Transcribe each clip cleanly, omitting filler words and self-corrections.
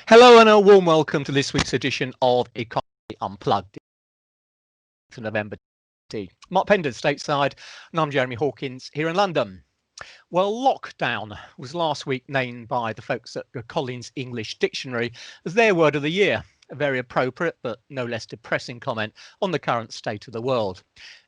Hello and a warm welcome to this week's edition of Economy Unplugged to November. Mark Pender stateside, and I'm Jeremy Hawkins here in London. Well, lockdown was last week named by the folks at the Collins English Dictionary as their word of the year. A very appropriate but no less depressing comment on the current state of the world.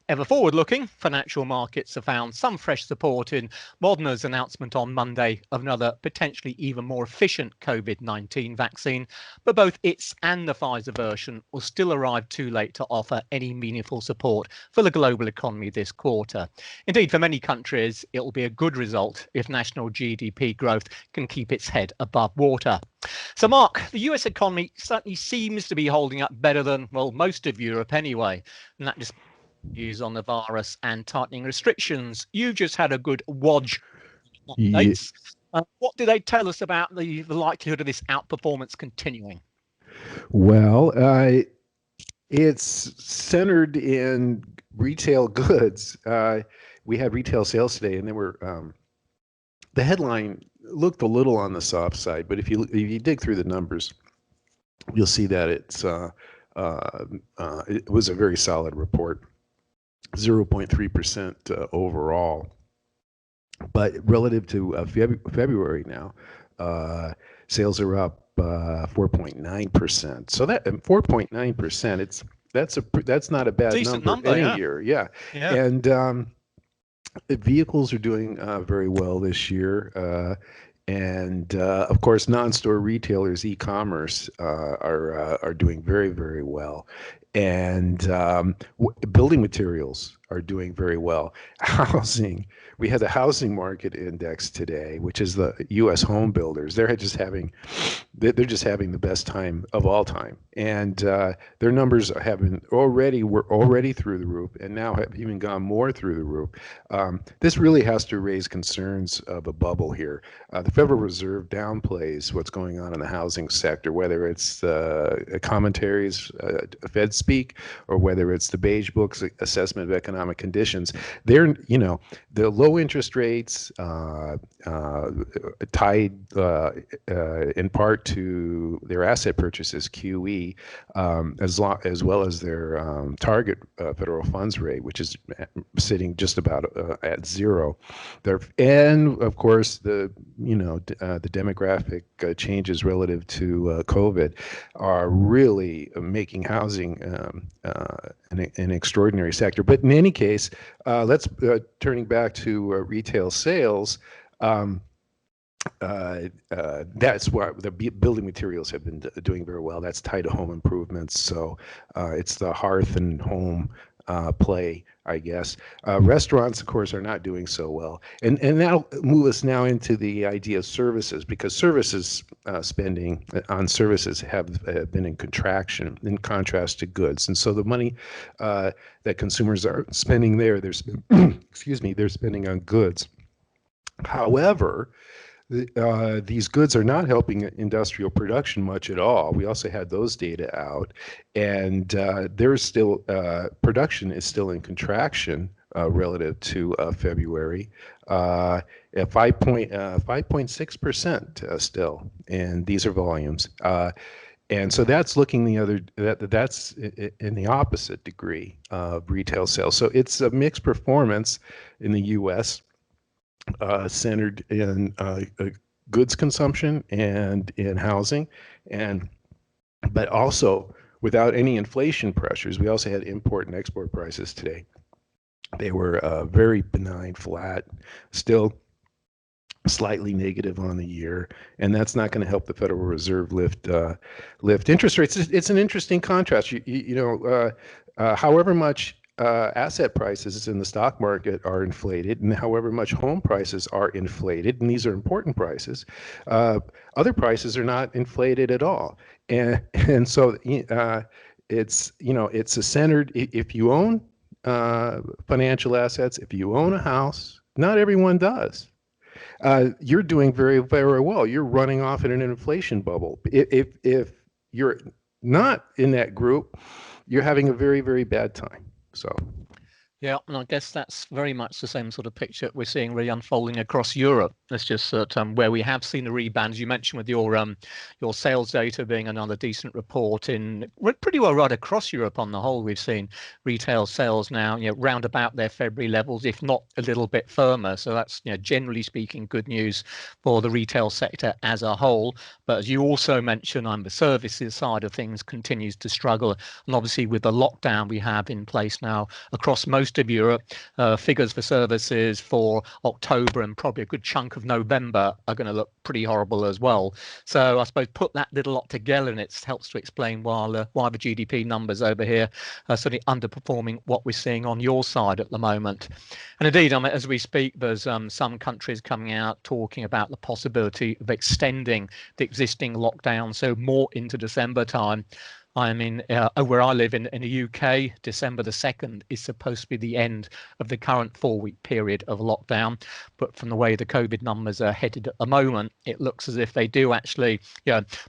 Ever forward-looking, financial markets have found some fresh support in Moderna's announcement on Monday of another potentially even more efficient COVID-19 vaccine, but both its and the Pfizer version will still arrive too late to offer any meaningful support for the global economy this quarter. Indeed, for many countries, it will be a good result if national GDP growth can keep its head above water. So, Mark, the US economy certainly seems to be holding up better than, well, most of Europe anyway, and that just views on the virus and tightening restrictions. You just had a good watch updates. What do they tell us about the likelihood of this outperformance continuing? Well, it's centered in retail goods. We had retail sales today, and they were the headline looked a little on the soft side, but if you dig through the numbers, you'll see that it was a very solid report. 0.3% overall, but relative to February now, sales are up 4.9%. So that 4.9%, that's not a bad decent number any year. Yeah. And vehicles are doing very well this year. And of course, non-store retailers, e-commerce, are doing very, very well. And building materials are doing very well. Housing, we had the housing market index today, which is the U.S. home builders. They're just having the best time of all time, and their numbers were already through the roof, and now have even gone more through the roof. This really has to raise concerns of a bubble here. The Federal Reserve downplays what's going on in the housing sector, whether it's commentaries, Fed speak, or whether it's the Beige Book's assessment of economic conditions. They're, the low interest rates tied in part to their asset purchases, QE, as well as their target federal funds rate, which is sitting just about at zero. And of course, the demographic changes relative to COVID are really making housing an extraordinary sector. But in any case, let's turning back to retail sales. That's why the building materials have been doing very well. That's tied to home improvements. So it's the hearth and home play, I guess. Restaurants, of course, are not doing so well. And that'll move us now into the idea of services, because services spending on services have been in contraction in contrast to goods. And so the money that consumers are spending there, they're spending on goods. However, these goods are not helping industrial production much at all. We also had those data out, and there's still production is still in contraction relative to February, at 5.6% still, and these are volumes. And so that's looking that's in the opposite degree of retail sales. So it's a mixed performance in the U.S. Centered in goods consumption and in housing, but also without any inflation pressures. We also had import and export prices today. They were very benign, flat, still slightly negative on the year, and that's not going to help the Federal Reserve lift interest rates. It's an interesting contrast. However much asset prices in the stock market are inflated, and however much home prices are inflated, and these are important prices, other prices are not inflated at all. And so it's a centered, if you own financial assets, if you own a house, not everyone does. You're doing very, very well. You're running off in an inflation bubble. If you're not in that group, you're having a very, very bad time. So, yeah, and I guess that's very much the same sort of picture we're seeing really unfolding across Europe. That's just where we have seen the rebound, as you mentioned, with your sales data being another decent report in pretty well right across Europe on the whole. We've seen retail sales now, round about their February levels, if not a little bit firmer. So that's, generally speaking, good news for the retail sector as a whole. But as you also mentioned, the services side of things continues to struggle, and obviously with the lockdown we have in place now across most of Europe, figures for services for October and probably a good chunk of November are going to look pretty horrible as well. So I suppose put that little lot together, and it helps to explain why the GDP numbers over here are certainly underperforming what we're seeing on your side at the moment. And indeed, as we speak, there's some countries coming out talking about the possibility of extending the existing lockdown, so more into December time. I mean, where I live in the UK, December the 2nd is supposed to be the end of the current 4-week period of lockdown. But from the way the COVID numbers are headed at the moment, it looks as if they do actually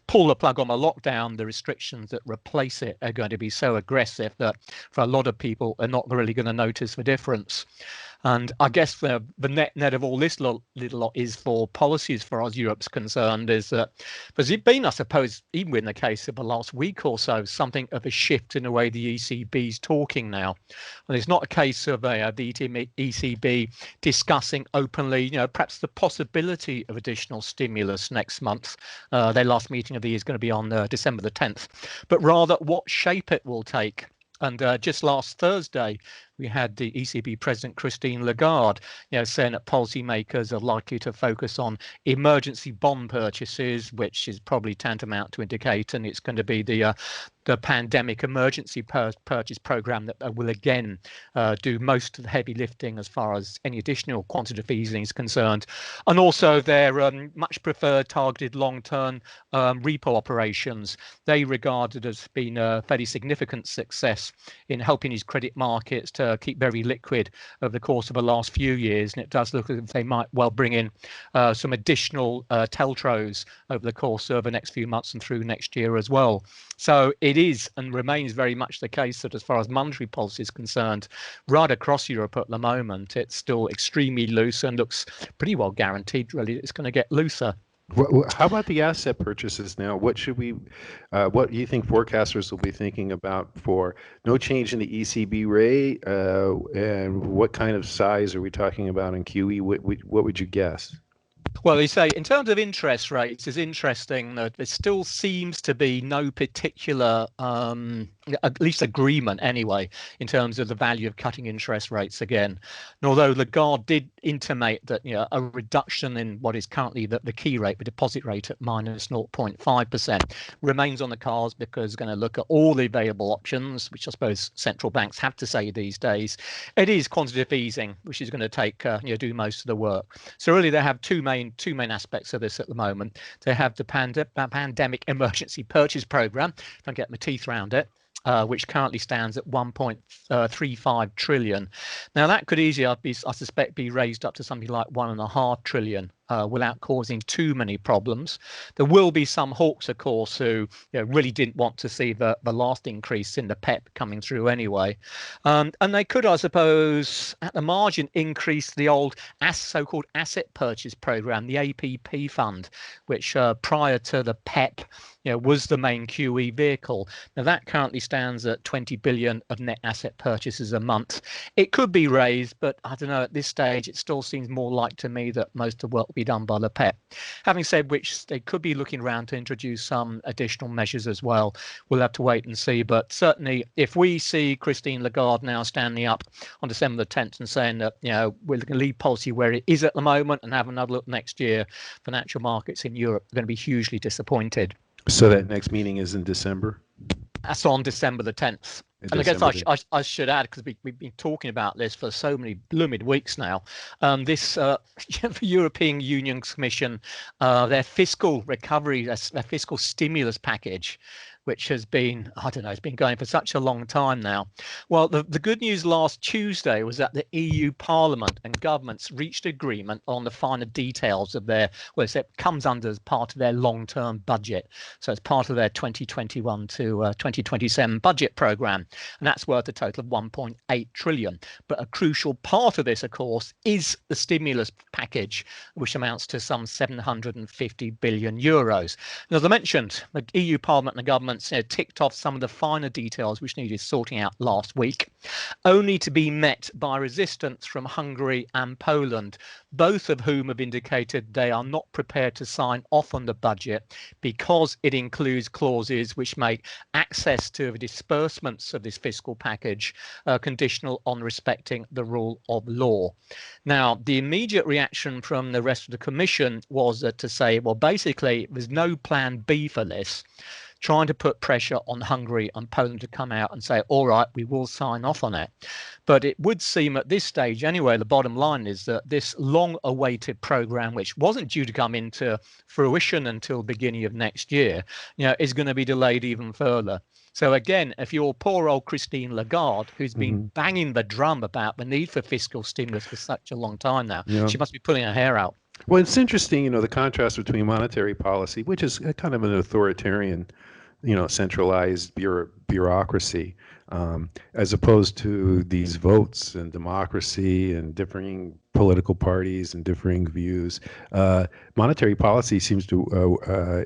pull the plug on the lockdown. The restrictions that replace it are going to be so aggressive that for a lot of people are not really going to notice the difference. And I guess the net of all this little lot is for policies, for as Europe's concerned, is that there's been, I suppose, even in the case of the last week or so, something of a shift in the way the ECB's talking now. And it's not a case of the ECB discussing openly, perhaps the possibility of additional stimulus next month. Their last meeting of the year is going to be on December the 10th, but rather what shape it will take. And just last Thursday, we had the ECB President Christine Lagarde, saying that policymakers are likely to focus on emergency bond purchases, which is probably tantamount to indicate, and it's going to be the pandemic emergency purchase program that will again do most of the heavy lifting as far as any additional quantitative easing is concerned, and also their much preferred targeted long-term repo operations. They regarded as being a fairly significant success in helping these credit markets to keep very liquid over the course of the last few years, and it does look as if they might well bring in some additional teltros over the course of the next few months and through next year as well. So it is and remains very much the case that as far as monetary policy is concerned, right across Europe at the moment, it's still extremely loose and looks pretty well guaranteed really it's going to get looser. How about the asset purchases now? What do you think forecasters will be thinking about for no change in the ECB rate? And what kind of size are we talking about in QE? What would you guess? Well, they say in terms of interest rates, it's interesting that there still seems to be no particular, at least agreement anyway, in terms of the value of cutting interest rates again. And although Lagarde did intimate that a reduction in what is currently the key rate, the deposit rate at minus 0.5%, remains on the cards because it's going to look at all the available options, which I suppose central banks have to say these days. It is quantitative easing, which is going to take do most of the work. So really, they have two main aspects of this at the moment. They have the pandemic emergency purchase program, if I can get my teeth around it, which currently stands at 1.35 trillion. Now that could easily, I suspect, be raised up to something like 1.5 trillion. Without causing too many problems. There will be some hawks, of course, who really didn't want to see the last increase in the PEP coming through anyway. And they could, I suppose, at the margin, increase the old so-called asset purchase program, the APP fund, which prior to the PEP was the main QE vehicle. Now that currently stands at 20 billion of net asset purchases a month. It could be raised, but I don't know, at this stage, it still seems more like to me that most of the work will be done by the PEP. Having said which, they could be looking around to introduce some additional measures as well. We'll have to wait and see. But certainly, if we see Christine Lagarde now standing up on December the 10th and saying that we're going to leave policy where it is at the moment and have another look next year, financial markets in Europe are going to be hugely disappointed. So that next meeting is in December? That's on December the 10th. And I guess I should add, because we've been talking about this for so many blooming weeks now, this European Union Commission, their fiscal recovery, their fiscal stimulus package, which has been, I don't know, it's been going for such a long time now. Well, the good news last Tuesday was that the EU Parliament and governments reached agreement on the finer details of their, well, it comes under as part of their long-term budget. So it's part of their 2021 to 2027 budget programme, and that's worth a total of 1.8 trillion. But a crucial part of this, of course, is the stimulus package, which amounts to some 750 billion euros. And as I mentioned, the EU Parliament and the governments ticked off some of the finer details which needed sorting out last week, only to be met by resistance from Hungary and Poland, both of whom have indicated they are not prepared to sign off on the budget because it includes clauses which make access to the disbursements of this fiscal package conditional on respecting the rule of law. Now, the immediate reaction from the rest of the Commission was to say, well, basically, there's no plan B for this, trying to put pressure on Hungary and Poland to come out and say, all right, we will sign off on it. But it would seem at this stage anyway, the bottom line is that this long-awaited programme, which wasn't due to come into fruition until beginning of next year, is going to be delayed even further. So again, if you're poor old Christine Lagarde, who's been banging the drum about the need for fiscal stimulus for such a long time now, she must be pulling her hair out. Well, it's interesting, the contrast between monetary policy, which is kind of an authoritarian, centralized bureaucracy, as opposed to these votes and democracy and differing political parties and differing views. Monetary policy seems to,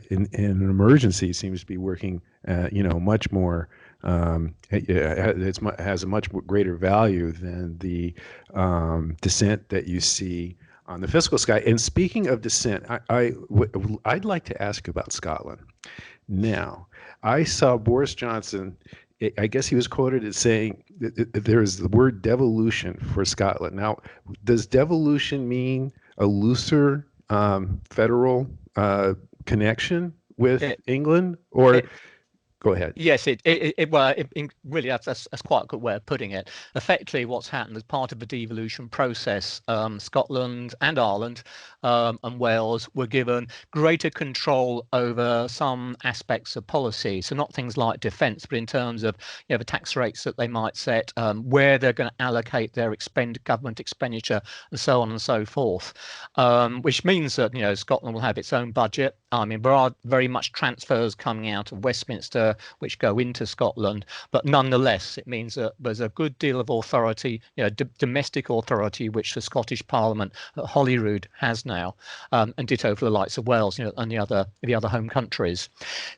in an emergency, seems to be working, much more. It has a much greater value than the dissent that you see on the fiscal sky. And speaking of dissent, I'd like to ask about Scotland. Now, I saw Boris Johnson, I guess he was quoted as saying that there is the word devolution for Scotland. Now, does devolution mean a looser federal connection with England? Or go ahead. Yes, really that's quite a good way of putting it. Effectively, what's happened as part of the devolution process, Scotland and Ireland and Wales were given greater control over some aspects of policy. So not things like defence, but in terms of the tax rates that they might set, where they're going to allocate their government expenditure, and so on and so forth. Which means that Scotland will have its own budget. I mean, there are very much transfers coming out of Westminster which go into Scotland, but nonetheless it means that there's a good deal of authority, domestic authority, which the Scottish Parliament at Holyrood has now, and ditto for the likes of Wales, and the other home countries.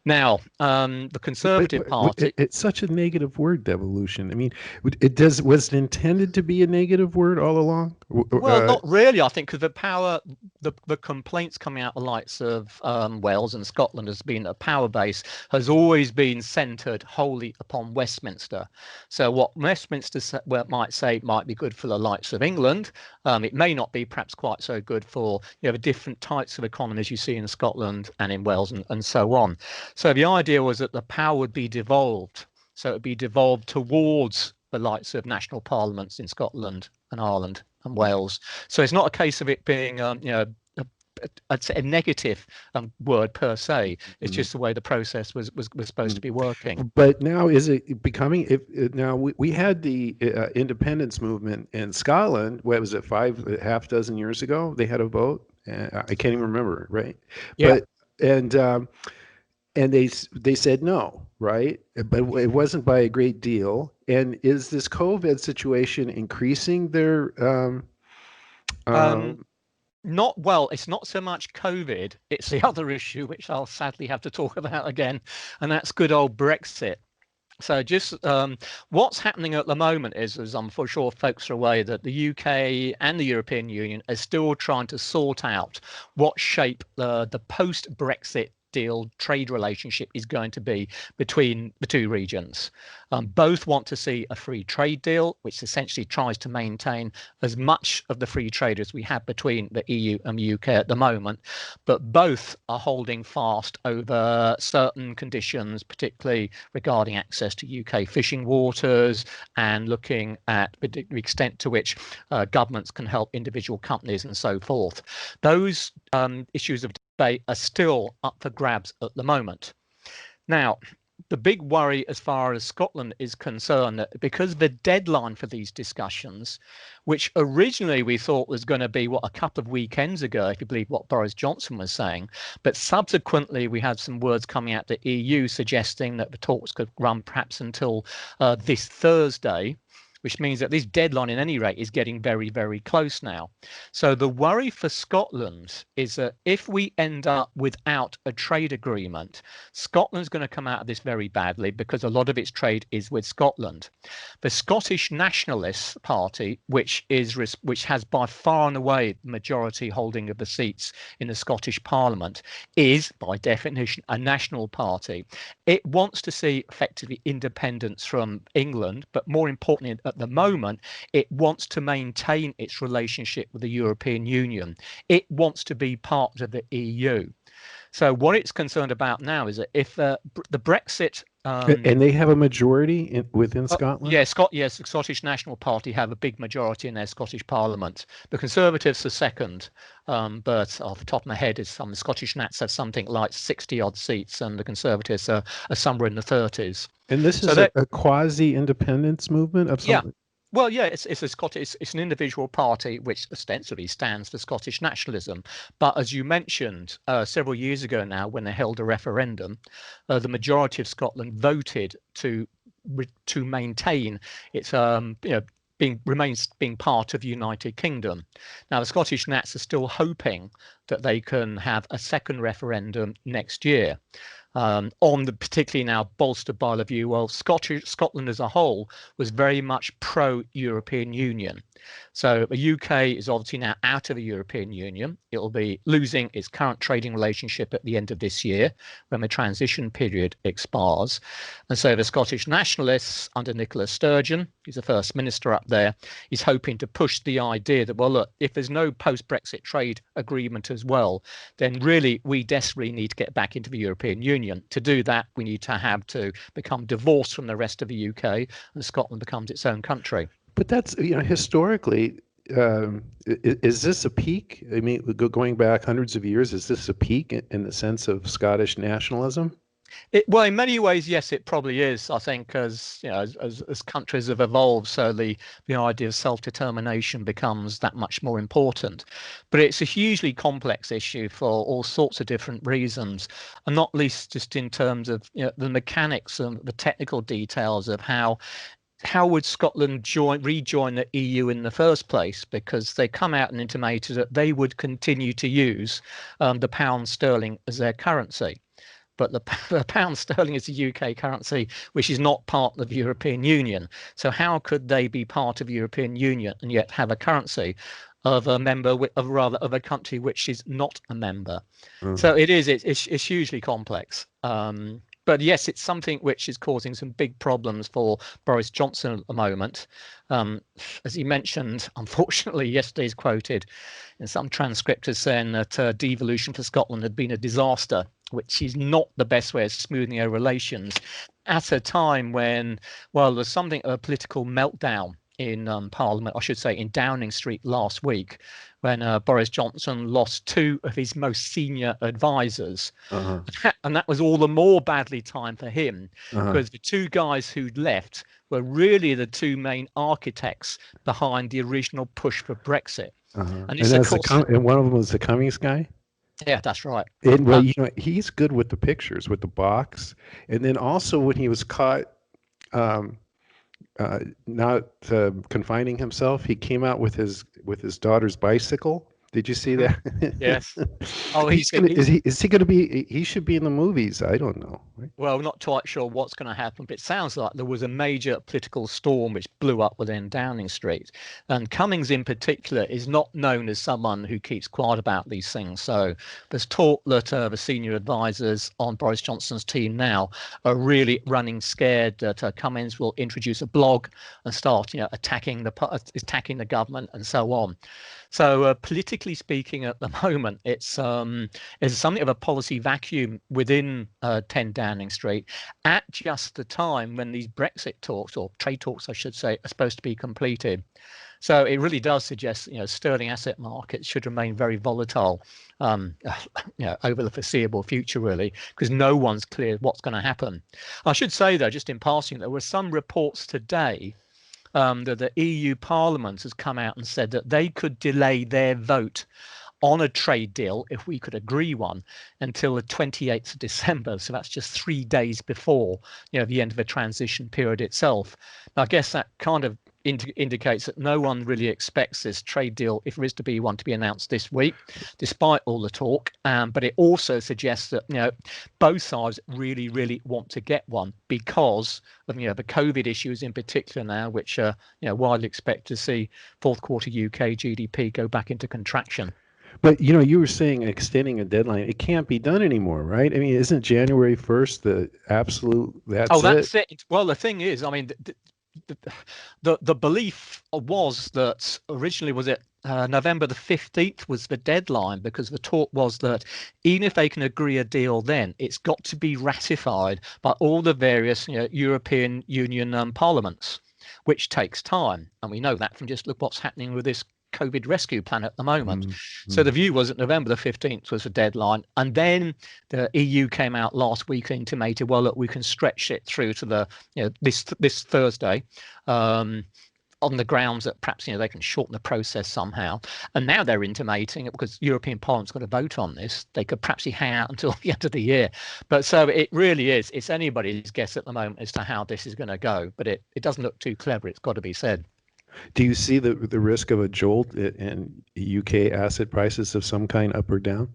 Now, the Conservative Party, it's such a negative word, devolution. I mean, was it intended to be a negative word all along? Well, not really, I think, because the complaints coming out of the likes of Wales and Scotland has been a power base has always been centred wholly upon Westminster. So what Westminster might say might be good for the likes of England, it may not be perhaps quite so good for the different types of economies you see in Scotland and in Wales and so on. So the idea was that the power would be devolved. So it would be devolved towards the likes of national parliaments in Scotland and Ireland and Wales. So it's not a case of it being I'd say a negative word per se. It's just the way the process was supposed to be working. But now is it becoming? Now we had the independence movement in Scotland. What was it? Half dozen years ago, they had a vote. I can't even remember, right? Yeah. And they said no, right? But it wasn't by a great deal. And is this COVID situation increasing their? Not well, it's not so much COVID, it's the other issue, which I'll sadly have to talk about again, and that's good old Brexit. So just what's happening at the moment is, as I'm for sure folks are aware, that the UK and the European Union are still trying to sort out what shape the post-Brexit deal trade relationship is going to be between the two regions. Both want to see a free trade deal, which essentially tries to maintain as much of the free trade as we have between the EU and the UK at the moment, but both are holding fast over certain conditions, particularly regarding access to UK fishing waters and looking at the extent to which governments can help individual companies and so forth. Those issues of debate are still up for grabs at the moment. Now, the big worry as far as Scotland is concerned, that because the deadline for these discussions, which originally we thought was going to be a couple of weekends ago, if you believe what Boris Johnson was saying, but subsequently we had some words coming out the EU suggesting that the talks could run perhaps until this Thursday, which means that this deadline, in any rate, is getting very, very close now. So the worry for Scotland is that if we end up without a trade agreement, Scotland's going to come out of this very badly because a lot of its trade is with Scotland. The Scottish Nationalist Party, which has by far and away the majority holding of the seats in the Scottish Parliament, is by definition a national party. It wants to see effectively independence from England, but more importantly, at the moment, it wants to maintain its relationship with the European Union. It wants to be part of the EU. So what it's concerned about now is that if the Brexit and they have a majority within Scotland? Yes, the Scottish National Party have a big majority in their Scottish Parliament. The Conservatives are second, but off the top of my head, the Scottish Nats have something like 60-odd seats, and the Conservatives are somewhere in the 30s. And this is a quasi-independence movement of something? Yeah. Well, yeah, it's an individual party which ostensibly stands for Scottish nationalism. But as you mentioned, several years ago now, when they held a referendum, the majority of Scotland voted to maintain its remains being part of the United Kingdom. Now, the Scottish Nats are still hoping that they can have a second referendum next year. Particularly now bolstered by the view, well, Scotland as a whole was very much pro-European Union. So the UK is obviously now out of the European Union. It'll be losing its current trading relationship at the end of this year when the transition period expires. And so the Scottish Nationalists under Nicola Sturgeon, who's the First Minister up there, is hoping to push the idea that, well, look, if there's no post-Brexit trade agreement as well, then really we desperately need to get back into the European Union. To do that, we need to become divorced from the rest of the UK, and Scotland becomes its own country. But that's, historically, is this a peak? I mean, going back hundreds of years, is this a peak in the sense of Scottish nationalism? Well, in many ways, yes, it probably is. I think as countries have evolved, so the idea of self-determination becomes that much more important. But it's a hugely complex issue for all sorts of different reasons, and not least just in terms of the mechanics and the technical details of how would Scotland rejoin the EU in the first place, because they come out and intimated that they would continue to use the pound sterling as their currency. But the pound sterling is a UK currency, which is not part of the European Union. So how could they be part of the European Union and yet have a currency of a member of a country which is not a member? So it's hugely complex. But yes, it's something which is causing some big problems for Boris Johnson at the moment. As he mentioned, unfortunately, yesterday's quoted in some transcript as saying that devolution for Scotland had been a disaster, which is not the best way of smoothing our relations at a time when, well, there's something of a political meltdown in Parliament, I should say, in Downing Street last week, when Boris Johnson lost two of his most senior advisors. And that was all the more badly timed for him, because the two guys who'd left were really the two main architects behind the original push for Brexit. And one of them was the Cummings guy? Yeah, that's right. And well, he's good with the pictures, with the box. And then also when he was caught not confining himself, he came out with his daughter's bicycle. Did you see that? Yes. Oh, is he going to be? He should be in the movies. I don't know. Right? Well, not quite sure what's going to happen, but it sounds like there was a major political storm which blew up within Downing Street. And Cummings, in particular, is not known as someone who keeps quiet about these things. So there's talk that the senior advisors on Boris Johnson's team now are really running scared that Cummings will introduce a blog and start, attacking the government and so on. So politically, politically speaking, at the moment, it's something of a policy vacuum within 10 Downing Street at just the time when these Brexit talks, or trade talks, I should say, are supposed to be completed. So it really does suggest, sterling asset markets should remain very volatile, over the foreseeable future, really, because no one's clear what's going to happen. I should say, though, just in passing, there were some reports today that the EU Parliament has come out and said that they could delay their vote on a trade deal, if we could agree one, until the 28th of December. So that's just 3 days before, the end of the transition period itself. Now, I guess that kind of indicates that no one really expects this trade deal, if there is to be one, to be announced this week, despite all the talk. But it also suggests that both sides really, really want to get one because of the COVID issues in particular now, which widely expect to see fourth quarter UK GDP go back into contraction. But you were saying extending a deadline. It can't be done anymore, right? I mean, isn't January 1st the absolute? That's it. Well, the thing is, I mean, the belief was that originally was it November the 15th was the deadline, because the talk was that even if they can agree a deal, then it's got to be ratified by all the various European Union parliaments, which takes time, and we know that from just look what's happening with this COVID rescue plan at the moment. So the view was that November the 15th was the deadline. And then the EU came out last week and intimated, well, look, we can stretch it through to the, this Thursday, on the grounds that perhaps, they can shorten the process somehow. And now they're intimating, because European Parliament's got to vote on this, they could perhaps hang out until the end of the year. But so it really is, it's anybody's guess at the moment as to how this is going to go. But it doesn't look too clever, it's got to be said. Do you see the risk of a jolt in UK asset prices of some kind, up or down?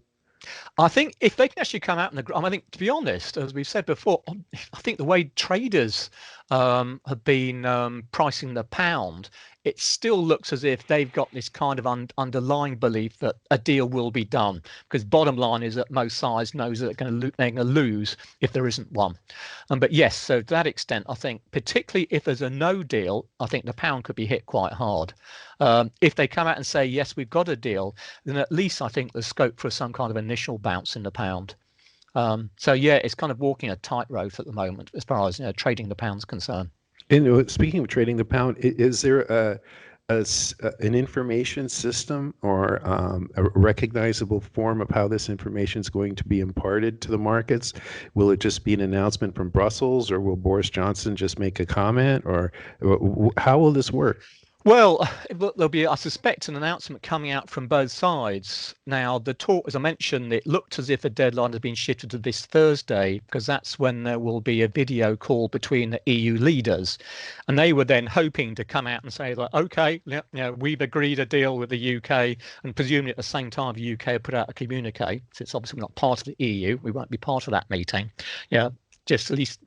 I think if they can actually come out and I think, to be honest, as we've said before, I think the way traders have been pricing the pound, it still looks as if they've got this kind of underlying belief that a deal will be done, because bottom line is that most sides knows that they're going to lose if there isn't one. But yes, so to that extent, I think particularly if there's a no deal, I think the pound could be hit quite hard. If they come out and say, yes, we've got a deal, then at least I think there's scope for some kind of initial bounce in the pound. So yeah, it's kind of walking a tightrope at the moment as far as trading the pound's concerned. And speaking of trading the pound, is there an information system or a recognizable form of how this information is going to be imparted to the markets? Will it just be an announcement from Brussels, or will Boris Johnson just make a comment, or how will this work? Well, there'll be, I suspect, an announcement coming out from both sides. Now, the talk, as I mentioned, it looked as if a deadline has been shifted to this Thursday, because that's when there will be a video call between the EU leaders. And they were then hoping to come out and say, like, OK, we've agreed a deal with the UK. And presumably at the same time, the UK put out a communique. Since obviously we're not part of the EU, we won't be part of that meeting. Just at least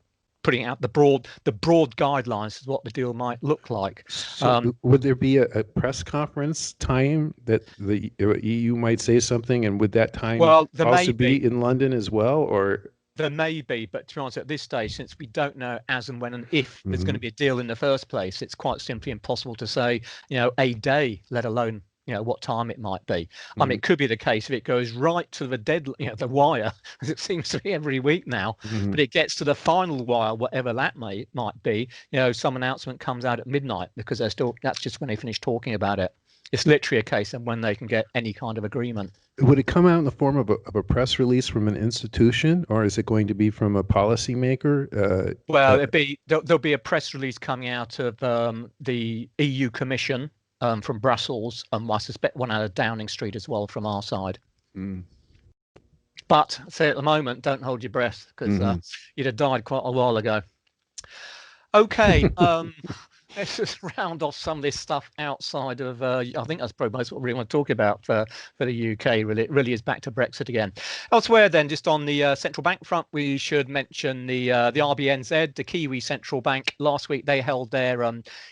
putting out the broad guidelines of what the deal might look like. So would there be a press conference time that the EU might say something, and would that time also be in London as well, or? There may be, but to be honest, at this stage, since we don't know as and when and if there's going to be a deal in the first place, it's quite simply impossible to say, a day, let alone what time it might be. I mean, it could be the case if it goes right to the the wire, as it seems to be every week now, but it gets to the final wire, whatever that might be, some announcement comes out at midnight, because that's just when they finish talking about it. It's literally a case of when they can get any kind of agreement. Would it come out in the form of a press release from an institution, or is it going to be from a policymaker? Well, there'll be a press release coming out of the EU Commission, from Brussels, and I suspect one out of Downing Street as well from our side. But say at the moment, don't hold your breath, because you'd have died quite a while ago. Okay, let's just round off some of this stuff outside of, I think that's probably most what we really want to talk about for the UK. It really is back to Brexit again. Elsewhere then, just on the central bank front, we should mention the RBNZ, the Kiwi central bank. Last week, they held their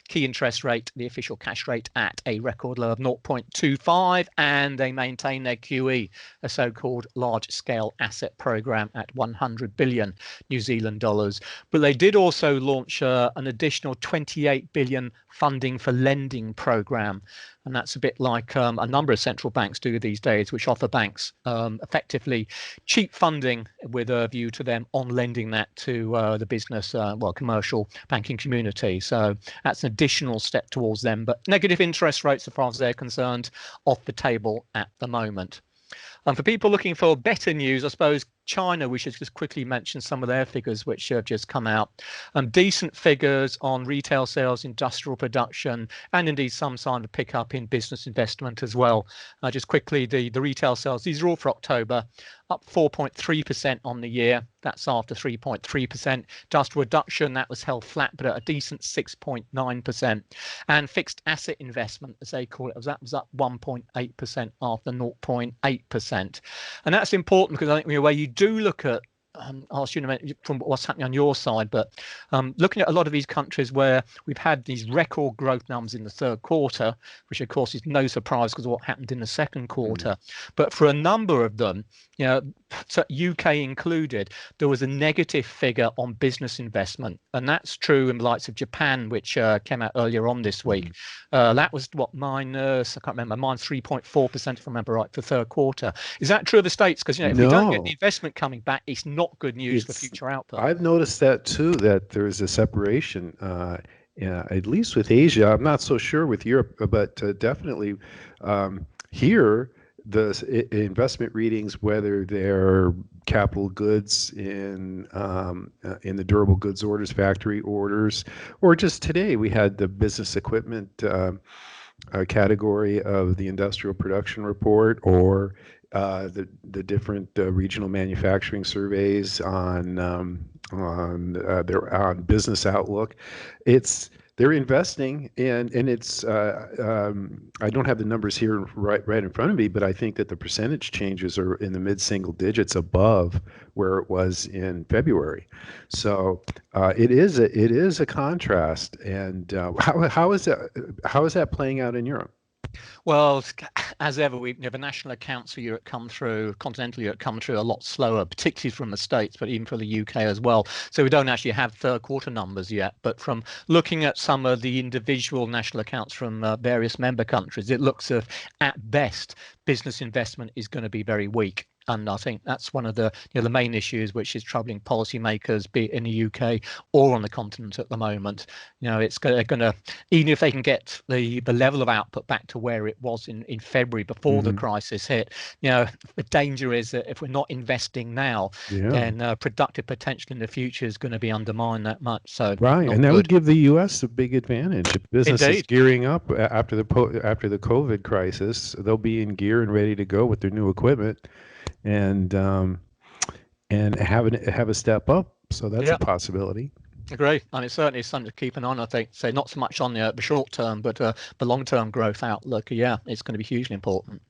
key interest rate, the official cash rate, at a record low of 0.25, and they maintain their QE, a so-called large-scale asset program, at 100 billion New Zealand dollars. But they did also launch an additional 28 billion funding for lending program. And that's a bit like a number of central banks do these days, which offer banks effectively cheap funding with a view to them on lending that to the business, commercial banking community. So that's an additional step towards them. But negative interest rates, as far as they're concerned, off the table at the moment. And for people looking for better news, I suppose China, we should just quickly mention some of their figures which have just come out. Decent figures on retail sales, industrial production, and indeed some sign of pickup in business investment as well. Just quickly, the retail sales, these are all for October, up 4.3% on the year. That's after 3.3%. Industrial production, that was held flat, but at a decent 6.9%. And fixed asset investment, as they call it, that was up 1.8% after 0.8%. And that's important because I think where you do look at I'll ask you in a minute from what's happening on your side, but looking at a lot of these countries where we've had these record growth numbers in the third quarter, which of course is no surprise because of what happened in the second quarter. But for a number of them, you know, so UK included, there was a negative figure on business investment, and that's true in the likes of Japan, which came out earlier on this week. That was what minus, I can't remember, minus 3.4% if I remember right for third quarter. Is that true of the States? Because you know, if we don't get the investment coming back, it's not good news for future output. I've noticed that too, that there's a separation, at least with Asia. I'm not so sure with Europe, but definitely here, the investment readings, whether they're capital goods in the durable goods orders, factory orders, or just today we had the business equipment category of the industrial production report, or the different regional manufacturing surveys on business outlook. They're investing, and it's I don't have the numbers here right in front of me, but I think that the percentage changes are in the mid-single digits above where it was in February. So it is a contrast. And how is that playing out in Europe? Well, as ever, the national accounts for Europe come through, continental Europe come through a lot slower, particularly from the States, but even for the UK as well. So we don't actually have third quarter numbers yet. But from looking at some of the individual national accounts from various member countries, it looks at best, business investment is going to be very weak. And I think that's one of the the main issues which is troubling policymakers, be it in the UK or on the continent at the moment. You know, they're going to, even if they can get the level of output back to where it was in February before the crisis hit, you know, the danger is that if we're not investing now, then productive potential in the future is going to be undermined that much. So right, and that would give the U.S. a big advantage. If business is gearing up after the COVID crisis, they'll be in gear and ready to go with their new equipment. And have a step up, so that's a possibility. Agree, and it's certainly something to keep an eye on. I think, so not so much on the short term, but the long-term growth outlook. Yeah, it's going to be hugely important.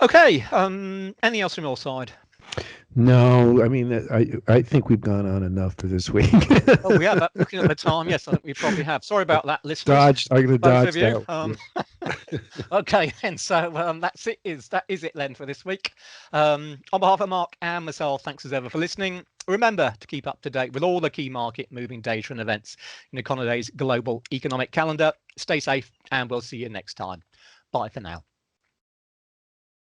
Okay, anything else from your side? No, I mean, I think we've gone on enough for this week. Oh, we have. Looking at the time, yes, I think we probably have. Sorry about that, listeners. I'm going to dodge that. Okay, and so that is it then for this week. On behalf of Mark and myself, thanks as ever for listening. Remember to keep up to date with all the key market moving data and events in Econoday's global economic calendar. Stay safe, and we'll see you next time. Bye for now.